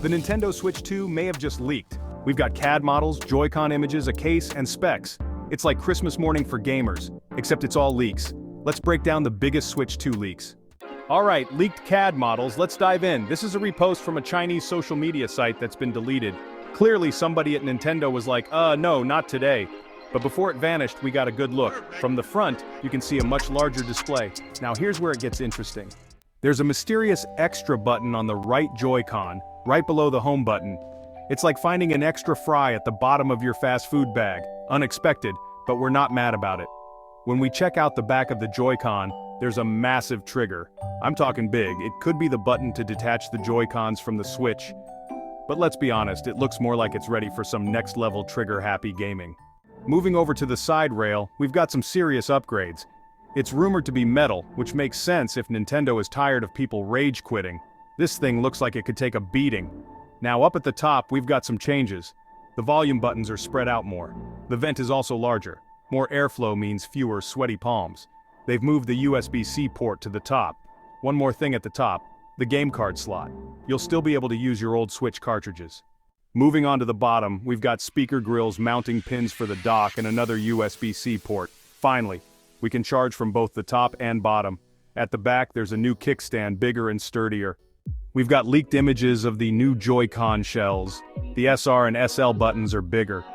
The Nintendo Switch 2 may have just leaked. We've got CAD models, Joy-Con images, a case, and specs. It's like Christmas morning for gamers, except it's all leaks. Let's break down the biggest Switch 2 leaks. Alright, leaked CAD models, let's dive in. This is a repost from a Chinese social media site that's been deleted. Clearly somebody at Nintendo was like, no, not today. But before it vanished, we got a good look. From the front, you can see a much larger display. Now here's where it gets interesting. There's a mysterious extra button on the right Joy-Con, right below the home button. It's like finding an extra fry at the bottom of your fast food bag. Unexpected, but we're not mad about it. When we check out the back of the Joy-Con, there's a massive trigger. I'm talking big. It could be the button to detach the Joy-Cons from the Switch. But let's be honest, it looks more like it's ready for some next-level trigger-happy gaming. Moving over to the side rail, we've got some serious upgrades. It's rumored to be metal, which makes sense if Nintendo is tired of people rage quitting. This thing looks like it could take a beating. Now up at the top, we've got some changes. The volume buttons are spread out more. The vent is also larger. More airflow means fewer sweaty palms. They've moved the USB-C port to the top. One more thing at the top, the game card slot. You'll still be able to use your old Switch cartridges. Moving on to the bottom, we've got speaker grills, mounting pins for the dock, and another USB-C port. Finally, we can charge from both the top and bottom. At the back, there's a new kickstand, bigger and sturdier. We've got leaked images of the new Joy-Con shells. The SR and SL buttons are bigger.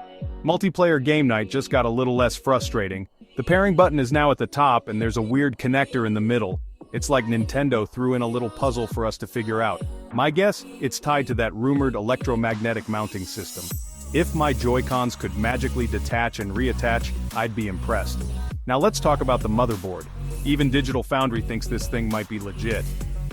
Multiplayer game night just got a little less frustrating. The pairing button is now at the top and there's a weird connector in the middle. It's like Nintendo threw in a little puzzle for us to figure out. My guess, it's tied to that rumored electromagnetic mounting system. If my Joy-Cons could magically detach and reattach, I'd be impressed. Now let's talk about the motherboard. Even Digital Foundry thinks this thing might be legit.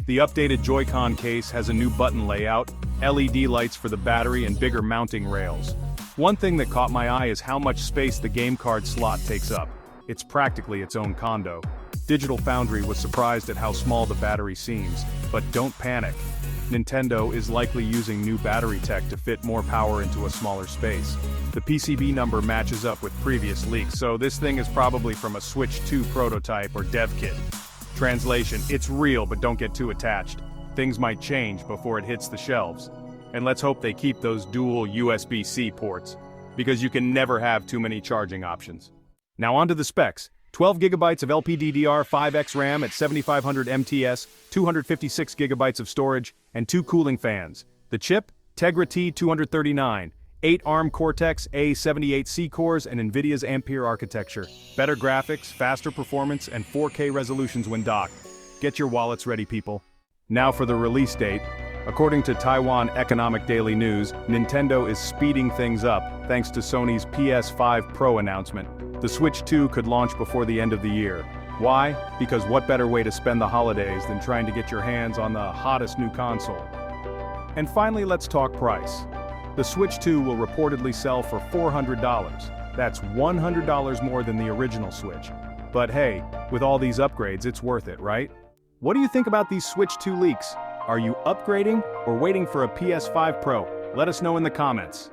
The updated Joy-Con case has a new button layout, LED lights for the battery, and bigger mounting rails. One thing that caught my eye is how much space the game card slot takes up. It's practically its own condo. Digital Foundry was surprised at how small the battery seems, but don't panic. Nintendo is likely using new battery tech to fit more power into a smaller space. The PCB number matches up with previous leaks, so this thing is probably from a Switch 2 prototype or dev kit. Translation, it's real, but don't get too attached. Things might change before it hits the shelves. And let's hope they keep those dual USB-C ports, because you can never have too many charging options. Now onto the specs. 12 gigabytes of LPDDR5X RAM at 7500 MTS, 256 gigabytes of storage, and 2 cooling fans. The chip, Tegra T239, 8 ARM Cortex-A78C cores, and NVIDIA's Ampere architecture. Better graphics, faster performance, and 4K resolutions when docked. Get your wallets ready, people. Now for the release date. According to Taiwan Economic Daily News, Nintendo is speeding things up thanks to Sony's PS5 Pro announcement. The Switch 2 could launch before the end of the year. Why? Because what better way to spend the holidays than trying to get your hands on the hottest new console? And finally, let's talk price. The Switch 2 will reportedly sell for $400. That's $100 more than the original Switch. But hey, with all these upgrades, it's worth it, right? What do you think about these Switch 2 leaks? Are you upgrading or waiting for a PS5 Pro? Let us know in the comments.